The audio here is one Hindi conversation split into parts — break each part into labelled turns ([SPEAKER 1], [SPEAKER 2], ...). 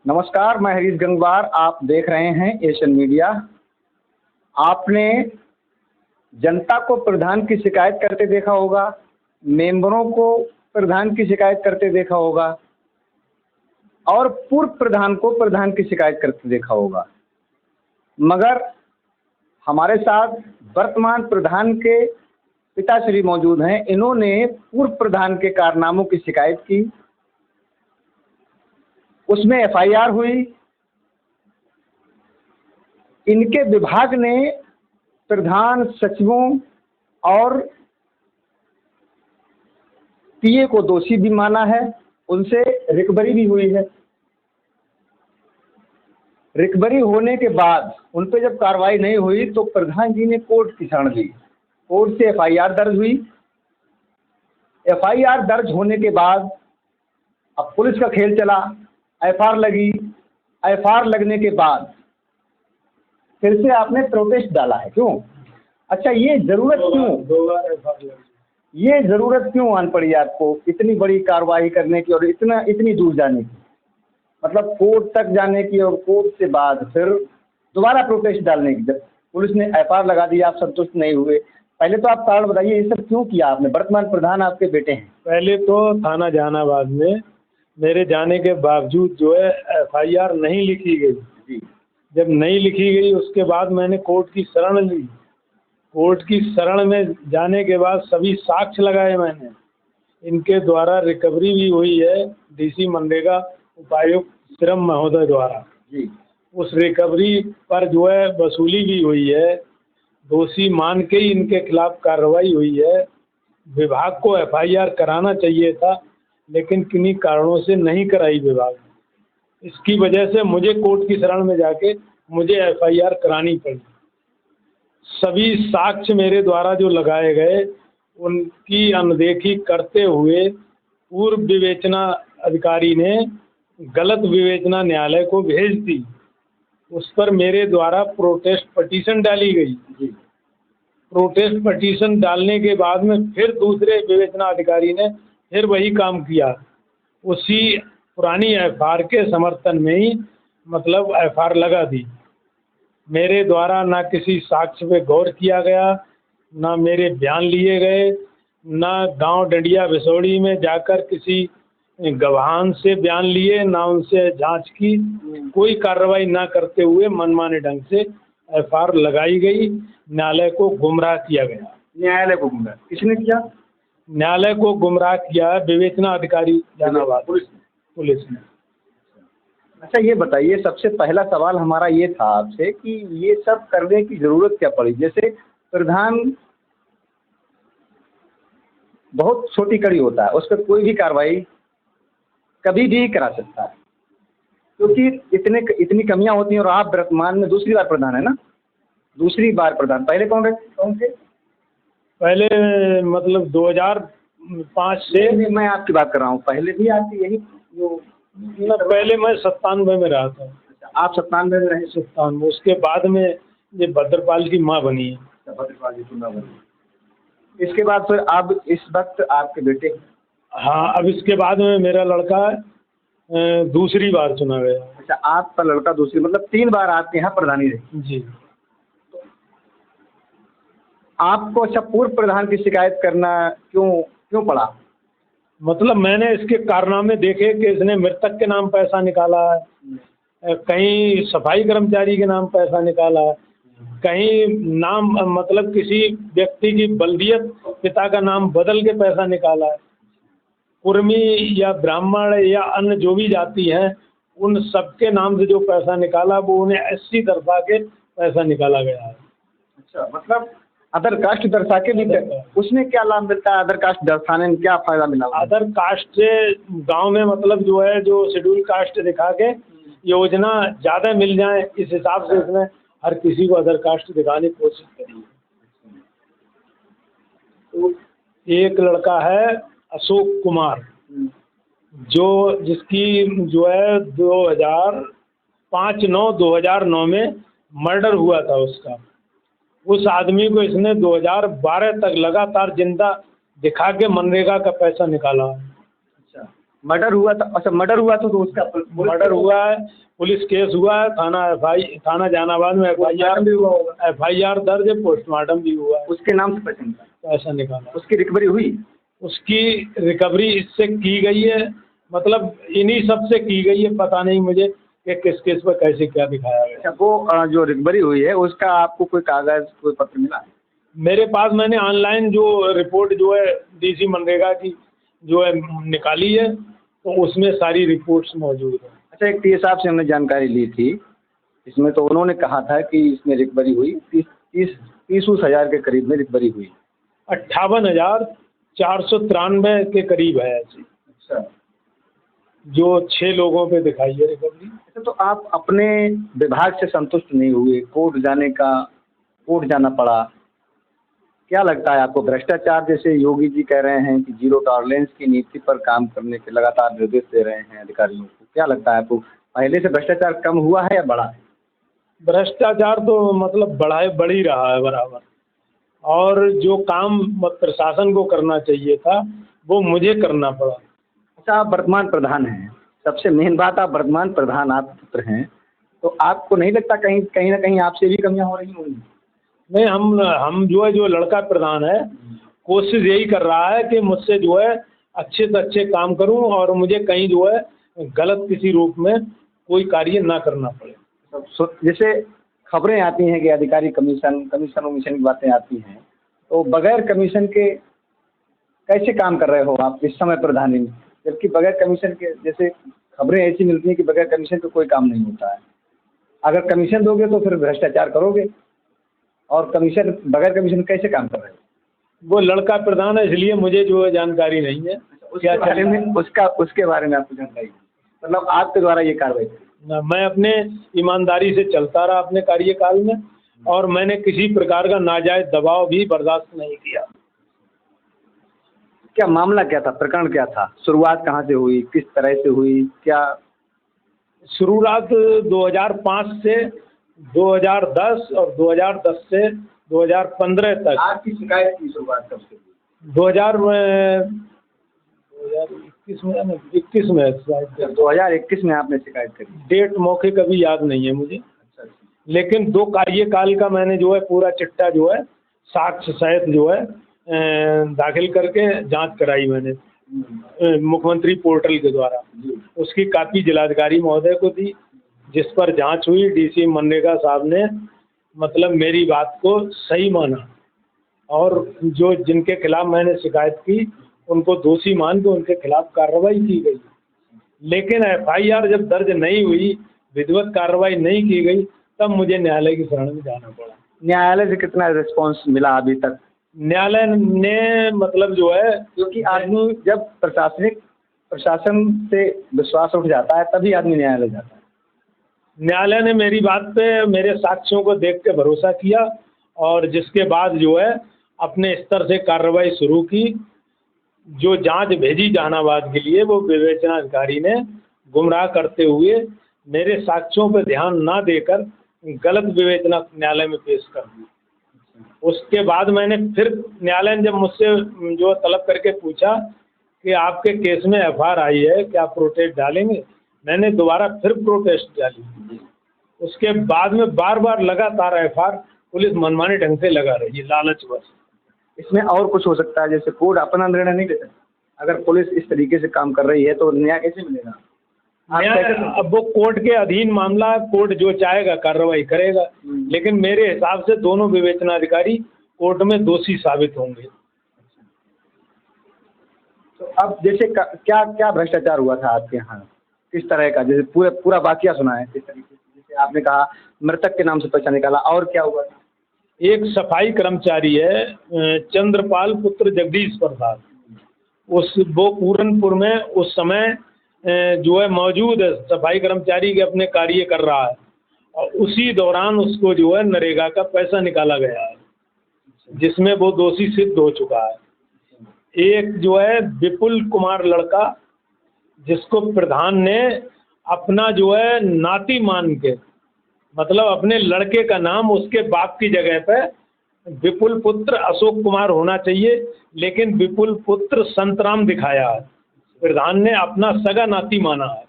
[SPEAKER 1] नमस्कार, मैं हरीश गंगवार। आप देख रहे हैं एशियन मीडिया। आपने जनता को प्रधान की शिकायत करते देखा होगा, मेंबरों को प्रधान की शिकायत करते देखा होगा और पूर्व प्रधान को प्रधान की शिकायत करते देखा होगा। मगर हमारे साथ वर्तमान प्रधान के पिताश्री मौजूद हैं। इन्होंने पूर्व प्रधान के कारनामों की शिकायत की, उसमें एफआईआर हुई। इनके विभाग ने प्रधान सचिवों और पीए को दोषी भी माना है, उनसे रिकवरी भी हुई है। रिकवरी होने के बाद उन पर जब कार्रवाई नहीं हुई तो प्रधान जी ने कोर्ट की शरण ली। कोर्ट से एफआईआर दर्ज हुई। एफआईआर दर्ज होने के बाद अब पुलिस का खेल चला, एफआईआर लगी। एफआईआर लगने के बाद फिर से आपने प्रोटेस्ट डाला है, क्यों? अच्छा, ये जरूरत क्यों आन पड़ी आपको इतनी बड़ी कार्रवाई करने की और इतनी दूर जाने की? मतलब कोर्ट तक जाने की और कोर्ट से बाद फिर दोबारा प्रोटेस्ट डालने की। जब पुलिस ने एफआईआर लगा दी, आप संतुष्ट नहीं हुए। पहले तो आप कारण बताइए, ये सब क्यों किया आपने? वर्तमान प्रधान आपके बेटे हैं।
[SPEAKER 2] पहले तो थाना जहानाबाद में मेरे जाने के बावजूद जो है एफआईआर नहीं लिखी गई
[SPEAKER 1] जी।
[SPEAKER 2] जब नहीं लिखी गई उसके बाद मैंने कोर्ट की शरण ली। कोर्ट की शरण में जाने के बाद सभी साक्ष्य लगाए मैंने। इनके द्वारा रिकवरी भी हुई है डीसी मनरेगा उपायुक्त श्रम महोदय द्वारा
[SPEAKER 1] जी।
[SPEAKER 2] उस रिकवरी पर जो है वसूली भी हुई है। दोषी मान के ही इनके खिलाफ कार्रवाई हुई है। विभाग को एफआईआर कराना चाहिए था, लेकिन किन्हीं कारणों से नहीं कराई विभाग ने। इसकी वजह से मुझे कोर्ट की शरण में जाके मुझे एफआईआर करानी पड़ी। सभी साक्ष्य मेरे द्वारा जो लगाए गए उनकी अनदेखी करते हुए पूर्व विवेचना अधिकारी ने गलत विवेचना न्यायालय को भेज दी। उस पर मेरे द्वारा प्रोटेस्ट पटिशन डाली गई। प्रोटेस्ट पटिशन डालने के बाद में फिर दूसरे विवेचना अधिकारी ने फिर वही काम किया। उसी पुरानी एफआईआर के समर्थन में ही मतलब एफआईआर लगा दी। मेरे द्वारा ना किसी साक्ष्य पे गौर किया गया, ना मेरे बयान लिए गए, ना गांव डंडिया बिसौड़ी में जाकर किसी गवाहान से बयान लिए, ना उनसे जांच की। कोई कार्रवाई ना करते हुए मनमाने ढंग से एफआईआर लगाई गई। न्यायालय को गुमराह किया गया।
[SPEAKER 1] न्यायालय को गुमराह किसने किया?
[SPEAKER 2] न्यायालय को गुमराह किया विवेचना अधिकारी जहानाबाद पुलिस ने।
[SPEAKER 1] अच्छा, ये बताइए, सबसे पहला सवाल हमारा ये था आपसे कि ये सब करने की जरूरत क्या पड़ी? जैसे प्रधान बहुत छोटी कड़ी होता है, उस पर कोई भी कार्रवाई कभी भी करा सकता है, क्योंकि इतनी कमियां होती हैं। और आप वर्तमान में दूसरी बार प्रधान है ना? दूसरी बार प्रधान। पहले कौन थे?
[SPEAKER 2] पहले मतलब 2005 से
[SPEAKER 1] मैं आपकी बात कर रहा हूँ। पहले भी आपकी यही जो
[SPEAKER 2] ना, पहले मैं 97 में रहा था।
[SPEAKER 1] आप 97 में रहे?
[SPEAKER 2] 97। उसके बाद में ये भद्रपाल की माँ बनी है।
[SPEAKER 1] भद्रपाल जी की माँ बनी। इसके बाद फिर अब इस वक्त आपके बेटे?
[SPEAKER 2] हाँ, अब इसके बाद में मेरा लड़का दूसरी बार चुना गया।
[SPEAKER 1] अच्छा, आपका लड़का दूसरी, मतलब 3 बार आपके यहाँ प्रधानी रही?
[SPEAKER 2] जी।
[SPEAKER 1] आपको अच्छा पूर्व प्रधान की शिकायत करना क्यों पड़ा?
[SPEAKER 2] मतलब मैंने इसके कारनामे देखे कि इसने मृतक के नाम पैसा निकाला है, कहीं सफाई कर्मचारी के नाम पैसा निकाला है, कहीं नाम मतलब किसी व्यक्ति की बल्दियत पिता का नाम बदल के पैसा निकाला है। कुर्मी या ब्राह्मण या अन्य जो भी जाति हैं उन सबके नाम से जो पैसा निकाला वो उन्हें एससी दर्शा के पैसा निकाला गया है।
[SPEAKER 1] अच्छा, मतलब अदर कास्ट दर्शा के भी उसमें क्या लाभ मिलता है? अदर कास्ट दर्शाने में क्या फायदा मिला?
[SPEAKER 2] अदर कास्ट से गांव में मतलब जो है जो शेड्यूल कास्ट दिखा के योजना ज़्यादा मिल जाए, इस हिसाब से इसने हर किसी को अदर कास्ट दिखाने की कोशिश करी है। तो एक लड़का है अशोक कुमार, जिसकी जो है 2009 में मर्डर हुआ था उसका। उस आदमी को इसने 2012 तक लगातार जिंदा दिखा के मनरेगा का पैसा निकाला।
[SPEAKER 1] अच्छा। मर्डर हुआ था? अच्छा, मर्डर हुआ तो उसका
[SPEAKER 2] मर्डर हुआ है, पुलिस केस हुआ है, थाना जहानाबाद में
[SPEAKER 1] पोस्टमार्टम भी हुआ होगा।
[SPEAKER 2] FIR दर्ज है, पोस्टमार्टम भी हुआ है।
[SPEAKER 1] उसके नाम से पैसे निकाले?
[SPEAKER 2] पैसा निकाला,
[SPEAKER 1] उसकी रिकवरी हुई?
[SPEAKER 2] उसकी रिकवरी इससे की गई है, मतलब इन्हीं सब से की गई है। पता नहीं मुझे कि किस किस पर कैसे क्या दिखाया गया।
[SPEAKER 1] अच्छा, वो जो रिकवरी हुई है उसका आपको कोई कागज, कोई पत्र मिला?
[SPEAKER 2] मेरे पास मैंने ऑनलाइन जो रिपोर्ट जो है DC मनरेगा की जो है निकाली है, तो उसमें सारी रिपोर्ट्स मौजूद हैं।
[SPEAKER 1] अच्छा, एक टीए साहब से हमने जानकारी ली थी, इसमें तो उन्होंने कहा था कि इसमें रिकवरी हुई 30 हज़ार के करीब में रिकवरी हुई।
[SPEAKER 2] 58,493 के करीब है ऐसी।
[SPEAKER 1] अच्छा,
[SPEAKER 2] जो 6 लोगों पे दिखाई है रिकवरी।
[SPEAKER 1] अच्छा, तो आप अपने विभाग से संतुष्ट नहीं हुए, कोर्ट जाना पड़ा, क्या लगता है आपको? भ्रष्टाचार, जैसे योगी जी कह रहे हैं कि जीरो टॉलरेंस की नीति पर काम करने के लगातार निर्देश दे रहे हैं अधिकारियों को, क्या लगता है आपको पहले से भ्रष्टाचार कम हुआ है या बढ़ा है?
[SPEAKER 2] भ्रष्टाचार तो मतलब बढ़ ही रहा है बराबर, और जो काम प्रशासन को करना चाहिए था वो मुझे करना पड़ा।
[SPEAKER 1] अच्छा, आप वर्तमान प्रधान हैं, सबसे मेन बात, आप वर्तमान प्रधान, आप पुत्र हैं, तो आपको नहीं लगता कहीं ना कहीं आपसे भी कमियां हो रही होंगी?
[SPEAKER 2] नहीं, हम जो लड़का प्रधान है, कोशिश यही कर रहा है कि मुझसे जो है अच्छे से अच्छे काम करूं और मुझे कहीं जो है गलत किसी रूप में कोई कार्य ना करना पड़े।
[SPEAKER 1] जैसे खबरें आती हैं कि अधिकारी कमीशन की बातें आती हैं, तो बगैर कमीशन के कैसे काम कर रहे हो आप इस समय प्रधानी में? जबकि बगैर कमीशन के, जैसे खबरें ऐसी मिलती हैं कि बगैर कमीशन के कोई काम नहीं होता है। अगर कमीशन दोगे तो फिर भ्रष्टाचार करोगे, और बगैर कमीशन कैसे काम कर रहे हो?
[SPEAKER 2] वो लड़का प्रधान है, इसलिए मुझे जो है जानकारी नहीं है।
[SPEAKER 1] उसके बारे में आपको जानकारी, मतलब आपके द्वारा ये कार्रवाई करी?
[SPEAKER 2] मैं अपने ईमानदारी से चलता रहा अपने कार्यकाल में, और मैंने किसी प्रकार का नाजायज दबाव भी बर्दाश्त नहीं किया।
[SPEAKER 1] क्या मामला क्या था, प्रकरण क्या था, शुरुआत कहाँ से हुई, किस तरह से हुई, क्या?
[SPEAKER 2] शुरुआत 2005 से 2010 और 2010 से 2015 तक।
[SPEAKER 1] आपकी शिकायत की शुरुआत कब से हुई?
[SPEAKER 2] 2021 में शायद।
[SPEAKER 1] 2021 में आपने शिकायत करी?
[SPEAKER 2] डेट मौके का भी याद नहीं है मुझे।
[SPEAKER 1] अच्छा।
[SPEAKER 2] लेकिन 2 कार्यकाल का मैंने जो है पूरा चिट्ठा जो है साक्ष्य सहित जो है दाखिल करके जांच कराई मैंने मुख्यमंत्री पोर्टल के द्वारा। उसकी कापी जिलाधिकारी महोदय को दी, जिस पर जांच हुई। DC मनरेगा साहब ने मतलब मेरी बात को सही माना, और जो जिनके खिलाफ मैंने शिकायत की उनको दोषी मान के उनके खिलाफ कार्रवाई की गई। लेकिन FIR जब दर्ज नहीं हुई, विधिवत कार्रवाई नहीं की गई, तब मुझे न्यायालय की शरण में जाना पड़ा।
[SPEAKER 1] न्यायालय से कितना रिस्पांस मिला अभी तक?
[SPEAKER 2] न्यायालय ने मतलब जो है,
[SPEAKER 1] क्योंकि आदमी जब प्रशासन से विश्वास उठ जाता है तभी आदमी न्यायालय जाता है।
[SPEAKER 2] न्यायालय ने मेरी बात पे, मेरे साक्ष्यों को देख के भरोसा किया, और जिसके बाद जो है अपने स्तर से कार्रवाई शुरू की। जो जांच भेजी जहानाबाद के लिए, वो विवेचना अधिकारी ने गुमराह करते हुए मेरे साक्ष्यों पर ध्यान ना देकर गलत विवेचना न्यायालय में पेश कर दी। उसके बाद मैंने फिर, न्यायालय ने जब मुझसे जो तलब करके पूछा कि आपके केस में FIR आई है, क्या प्रोटेस्ट डालेंगे, मैंने दोबारा फिर प्रोटेस्ट डाली। उसके बाद में बार बार लगातार FIR पुलिस मनमाने ढंग से लगा रही है, लालच बस।
[SPEAKER 1] इसमें और कुछ हो सकता है, जैसे कोर्ट अपना निर्णय नहीं ले सकता। अगर पुलिस इस तरीके से काम कर रही है तो न्याय कैसे मिलेगा?
[SPEAKER 2] अब वो कोर्ट के अधीन मामला है, कोर्ट जो चाहेगा कार्रवाई करेगा। लेकिन मेरे हिसाब से दोनों विवेचनाधिकारी कोर्ट में दोषी साबित होंगे।
[SPEAKER 1] तो अब जैसे क्या क्या भ्रष्टाचार हुआ था आपके यहाँ, किस तरह का? जैसे पूरा वाकया सुना है किस तरीके से, जैसे आपने कहा मृतक के नाम से पैसा निकाला, और क्या हुआ था?
[SPEAKER 2] एक सफाई कर्मचारी है चंद्रपाल पुत्र जगदीश प्रसाद, वो पूरनपुर में उस समय जो है मौजूद है, सफाई कर्मचारी के अपने कार्य कर रहा है, और उसी दौरान उसको जो है नरेगा का पैसा निकाला गया है, जिसमें वो दोषी सिद्ध हो चुका है। एक जो है विपुल कुमार लड़का, जिसको प्रधान ने अपना जो है नाती मान के, मतलब अपने लड़के का नाम उसके बाप की जगह पे विपुल पुत्र अशोक कुमार होना चाहिए, लेकिन विपुल पुत्र संतराम दिखाया है। प्रधान ने अपना सगा नाती माना है,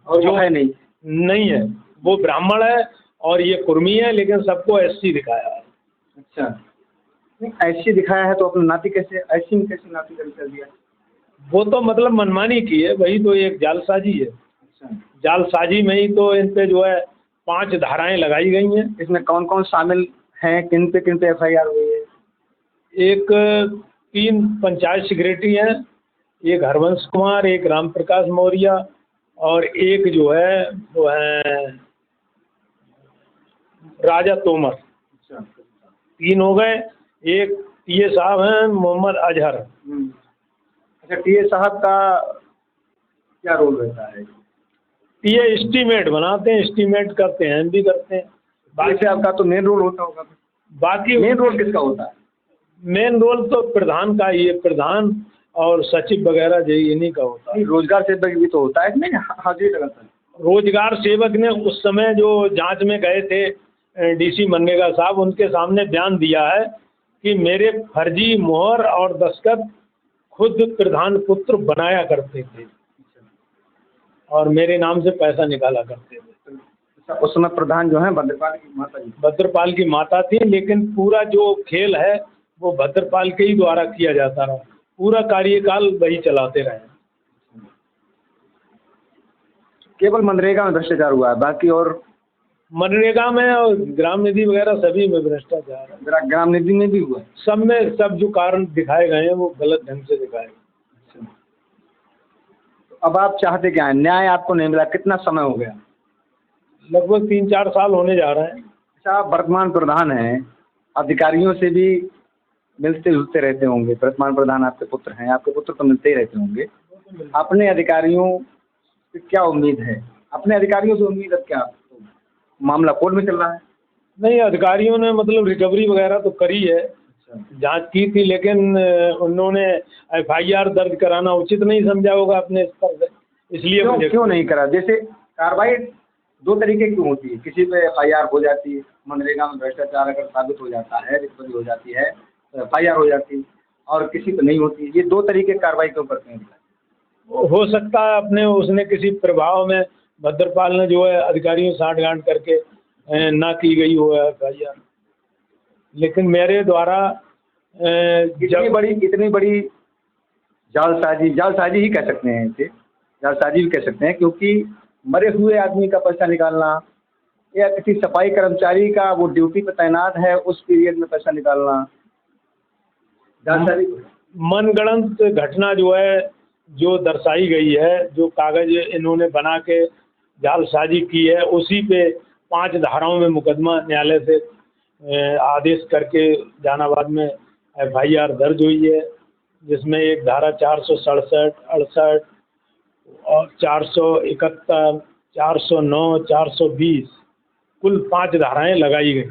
[SPEAKER 1] और जो है नहीं।
[SPEAKER 2] नहीं है। वो ब्राह्मण है और ये कुर्मी है, लेकिन सबको एससी दिखाया है।
[SPEAKER 1] अच्छा, नहीं ऐसी दिखाया है तो अपना नाती कैसे, ऐसी में कैसे नाती कर दिया?
[SPEAKER 2] वो तो मतलब मनमानी की है, वही तो एक जालसाजी है।
[SPEAKER 1] अच्छा,
[SPEAKER 2] जालसाजी में ही तो इन पे जो है 5 धाराएं लगाई गई हैं।
[SPEAKER 1] इसमें कौन कौन शामिल हैं, किन पे एफआईआर हुई है?
[SPEAKER 2] एक 3 पंचायत सेक्रेटरी हैं, एक हरवंश कुमार, एक राम प्रकाश मौर्य और एक जो है वो है राजा तोमर।
[SPEAKER 1] अच्छा,
[SPEAKER 2] 3 हो गए। एक टीए साहब हैं मोहम्मद अजहर।
[SPEAKER 1] अच्छा, टीए साहब का क्या रोल रहता है?
[SPEAKER 2] टीए एस्टीमेट बनाते हैं, एस्टीमेट करते हैं, हम भी करते हैं।
[SPEAKER 1] बाकी आपका तो मेन रोल होता होगा।
[SPEAKER 2] बाकी
[SPEAKER 1] मेन रोल किसका होता है?
[SPEAKER 2] मेन रोल तो प्रधान का ही है, प्रधान और सचिव वगैरह यही इन्हीं का होता है।
[SPEAKER 1] रोजगार सेवक भी तो होता है इसमें, हाजिरी लगाता है।
[SPEAKER 2] रोजगार सेवक ने उस समय जो जांच में गए थे डीसी मनरेगा साहब, उनके सामने बयान दिया है कि मेरे फर्जी मोहर और दस्तखत खुद प्रधान पुत्र बनाया करते थे और मेरे नाम से पैसा निकाला करते थे।
[SPEAKER 1] उस समय प्रधान जो है भद्रपाल की माता जी।
[SPEAKER 2] भद्रपाल की माता थी, लेकिन पूरा जो खेल है वो भद्रपाल के ही द्वारा किया जाता रहा। पूरा कार्यकाल वही चलाते रहे।
[SPEAKER 1] केवल मनरेगा में भ्रष्टाचार हुआ है, बाकी और?
[SPEAKER 2] मनरेगा में और ग्राम निधि वगैरह सभी में भ्रष्टाचार है।
[SPEAKER 1] ग्राम निधि में भी हुआ है?
[SPEAKER 2] सब में, सब जो कारण दिखाए गए हैं वो गलत ढंग से दिखाए गए।
[SPEAKER 1] तो अब आप चाहते क्या हैं? न्याय आपको नहीं मिला, कितना समय हो गया?
[SPEAKER 2] लगभग 3-4 साल होने जा रहे हैं।
[SPEAKER 1] अच्छा, आप वर्तमान प्रधान हैं, अधिकारियों से भी मिलते जुलते रहते होंगे। वर्तमान प्रधान आपके पुत्र हैं, आपके पुत्र तो मिलते ही रहते होंगे। अपने अधिकारियों से क्या उम्मीद है? अपने अधिकारियों से उम्मीद है क्या? मामला कोर्ट में चल रहा है?
[SPEAKER 2] नहीं, अधिकारियों ने मतलब रिकवरी वगैरह तो करी है, जांच की थी, लेकिन उन्होंने एफआईआर दर्ज कराना उचित नहीं समझा होगा अपने स्तर से, इसलिए
[SPEAKER 1] क्यों नहीं करा? जैसे कार्रवाई 2 तरीके की होती है, किसी पे एफआईआर हो जाती है, मनरेगा में भ्रष्टाचार अगर साबित हो जाता है, रिकवरी हो जाती है तो एफआईआर हो जाती है, और किसी पे नहीं होती। ये 2 तरीके की कार्रवाई क्यों करते हैं?
[SPEAKER 2] हो सकता है अपने उसने किसी प्रभाव में भद्रपाल ने जो है अधिकारियों साठगांठ करके ना की गई हो एफआईआर, लेकिन मेरे द्वारा
[SPEAKER 1] इतनी बड़ी जालसाजी ही कह सकते हैं इसे, जालसाजी भी कह सकते हैं, क्योंकि मरे हुए आदमी का पैसा निकालना या किसी सफाई कर्मचारी का वो ड्यूटी पे तैनात है उस पीरियड में पैसा निकालना, जालसाजी।
[SPEAKER 2] मनगढ़ंत घटना जो है जो दर्शाई गई है, जो कागज इन्होंने बना के जालसाजी की है, उसी पे 5 धाराओं में मुकदमा न्यायालय से आदेश करके जहानाबाद में एफआईआर दर्ज हुई है, जिसमें एक धारा 467, 68 और 471, 409, 420 कुल 5 धाराएं लगाई गई।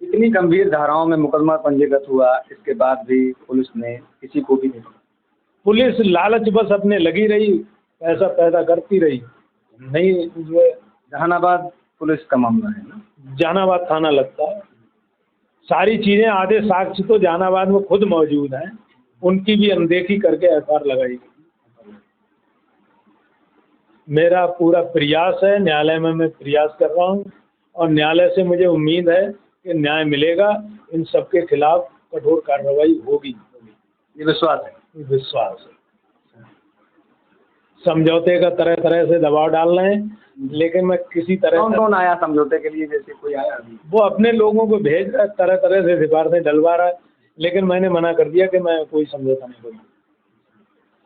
[SPEAKER 1] इतनी गंभीर धाराओं में मुकदमा पंजीकृत हुआ, इसके बाद भी पुलिस ने किसी को भी नहीं पकड़ा।
[SPEAKER 2] पुलिस लालच बस अपने लगी रही, पैसा पैदा करती रही। नहीं, जो है
[SPEAKER 1] जहानाबाद पुलिस का मामला है ना,
[SPEAKER 2] जहानाबाद थाना लगता है। सारी चीज़ें, आधे साक्ष्य तो जहानाबाद में खुद मौजूद हैं, उनकी भी अनदेखी करके एफआईआर लगाई गई। मेरा पूरा प्रयास है, न्यायालय में मैं प्रयास कर रहा हूँ और न्यायालय से मुझे उम्मीद है कि न्याय मिलेगा, इन सबके खिलाफ कठोर कार्रवाई होगी,
[SPEAKER 1] ये विश्वास है।
[SPEAKER 2] विश्वास है। समझौते का तरह तरह से दबाव डाल रहे हैं, लेकिन मैं किसी तरह
[SPEAKER 1] कौन आया समझौते के लिए? जैसे कोई आया अभी?
[SPEAKER 2] वो अपने लोगों को भेज रहा है, तरह तरह से सिफारिशें डलवा रहा है, लेकिन मैंने मना कर दिया कि मैं कोई समझौता नहीं करूँगा।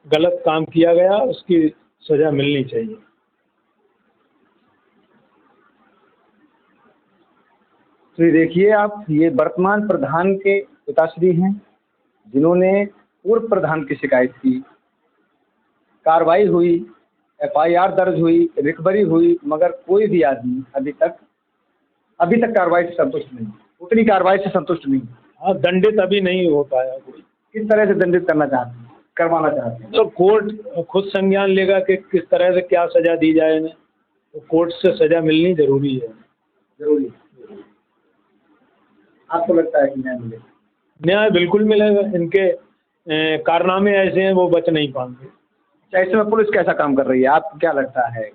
[SPEAKER 2] गलत काम किया गया, उसकी सजा मिलनी चाहिए।
[SPEAKER 1] तो देखिए आप, ये वर्तमान प्रधान के पिताश्री हैं, जिन्होंने पूर्व प्रधान की शिकायत की, कार्रवाई हुई, एफआईआर दर्ज हुई, रिकवरी हुई, मगर कोई भी आदमी अभी तक कार्रवाई से संतुष्ट नहीं, उतनी कार्रवाई से संतुष्ट नहीं।
[SPEAKER 2] हाँ, दंडित अभी नहीं हो पाया कोई।
[SPEAKER 1] किस तरह से दंडित करवाना चाहते हैं?
[SPEAKER 2] तो कोर्ट खुद संज्ञान लेगा कि किस तरह से क्या सजा दी जाए इन्हें, तो कोर्ट से सजा मिलनी जरूरी है।
[SPEAKER 1] जरूरी। आपको लगता है कि न्याय मिलेगा?
[SPEAKER 2] न्याय बिल्कुल मिलेगा। इनके कारनामे ऐसे हैं, वो बच नहीं पाएंगे।
[SPEAKER 1] अच्छा, इस समय पुलिस कैसा काम कर रही है, आपको क्या लगता है?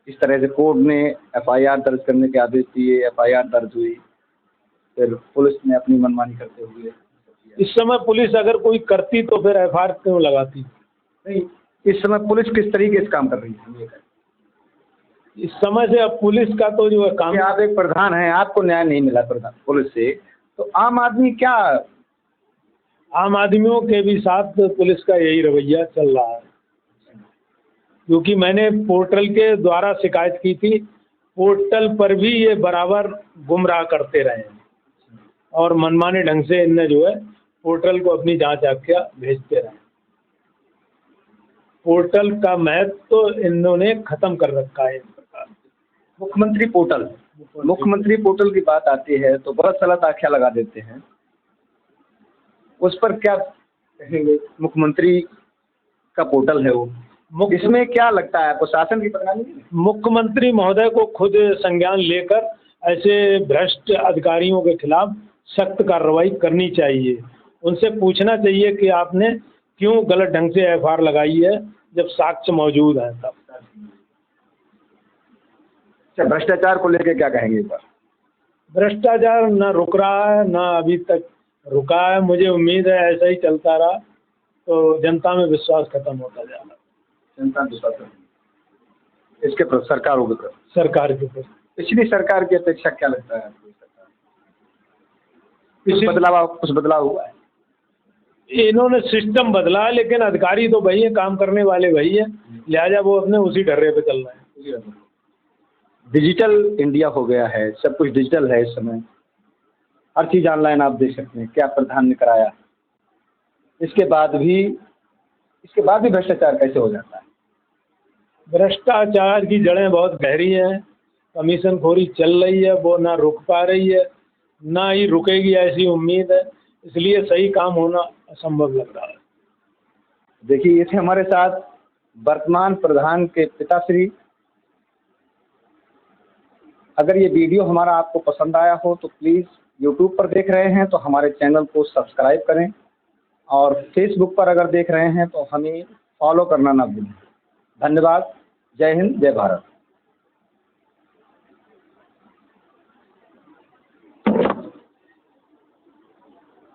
[SPEAKER 1] इस तरह से कोर्ट ने एफआईआर दर्ज करने के आदेश दिए, एफआईआर दर्ज हुई, फिर पुलिस ने अपनी मनमानी करते हुए
[SPEAKER 2] इस समय पुलिस अगर कोई करती तो फिर एफआईआर क्यों लगाती?
[SPEAKER 1] नहीं, इस समय पुलिस किस तरीके से काम कर रही है ये कहें?
[SPEAKER 2] इस समय से अब पुलिस का तो जो है काम,
[SPEAKER 1] कि आप एक प्रधान हैं, आपको न्याय नहीं मिला प्रधान पुलिस से, तो आम आदमी क्या?
[SPEAKER 2] आम आदमियों के भी साथ पुलिस का यही रवैया चल रहा है, क्योंकि मैंने पोर्टल के द्वारा शिकायत की थी, पोर्टल पर भी ये बराबर गुमराह करते रहे हैं और मनमाने ढंग से इनने जो है पोर्टल को अपनी जांच आख्या भेजते रहे। पोर्टल का महत्व तो इन्होंने खत्म कर रखा है। इस प्रकार
[SPEAKER 1] मुख्यमंत्री पोर्टल की बात आती है तो बहुत सारा ताख्या लगा देते हैं, उस पर क्या कहेंगे? मुख्यमंत्री का पोर्टल है वो, इसमें क्या लगता है आपको, शासन की बदनामी है?
[SPEAKER 2] मुख्यमंत्री महोदय को खुद संज्ञान लेकर ऐसे भ्रष्ट अधिकारियों के खिलाफ सख्त कार्रवाई करनी चाहिए। उनसे पूछना चाहिए कि आपने क्यों गलत ढंग से एफआईआर लगाई है जब साक्ष्य मौजूद है तब।
[SPEAKER 1] अच्छा, भ्रष्टाचार को लेकर क्या कहेंगे इस बार?
[SPEAKER 2] भ्रष्टाचार न रुक रहा है, न अभी तक रुका है। मुझे उम्मीद है ऐसा ही चलता रहा तो जनता में विश्वास खत्म होता जा रहा है।
[SPEAKER 1] जनता विश्वास इसके प्रति, सरकारों के प्रति,
[SPEAKER 2] सरकार के प्रति
[SPEAKER 1] पिछली सरकार की अपेक्षा क्या लगता है आपको? कुछ बदलाव हुआ है?
[SPEAKER 2] इन्होंने सिस्टम बदला, लेकिन अधिकारी तो वही है, काम करने वाले वही है, लिहाजा वो अपने उसी ढर्रे पे चल रहे हैं।
[SPEAKER 1] डिजिटल इंडिया हो गया है, सब कुछ डिजिटल है इस समय, हर चीज़ ऑनलाइन आप देख सकते हैं। क्या प्रधान ने कराया, इसके बाद भी भ्रष्टाचार कैसे हो जाता है?
[SPEAKER 2] भ्रष्टाचार की जड़ें बहुत गहरी हैं, कमीशनखोरी चल रही है, वो ना रुक पा रही है, ना ही रुकेगी ऐसी उम्मीद है, इसलिए सही काम होना असंभव लग रहा है।
[SPEAKER 1] देखिए, ये थे हमारे साथ वर्तमान प्रधान के पिताश्री। अगर ये वीडियो हमारा आपको पसंद आया हो तो प्लीज़, यूट्यूब पर देख रहे हैं तो हमारे चैनल को सब्सक्राइब करें, और फेसबुक पर अगर देख रहे हैं तो हमें फॉलो करना ना भूलें। धन्यवाद। जय हिंद, जय भारत।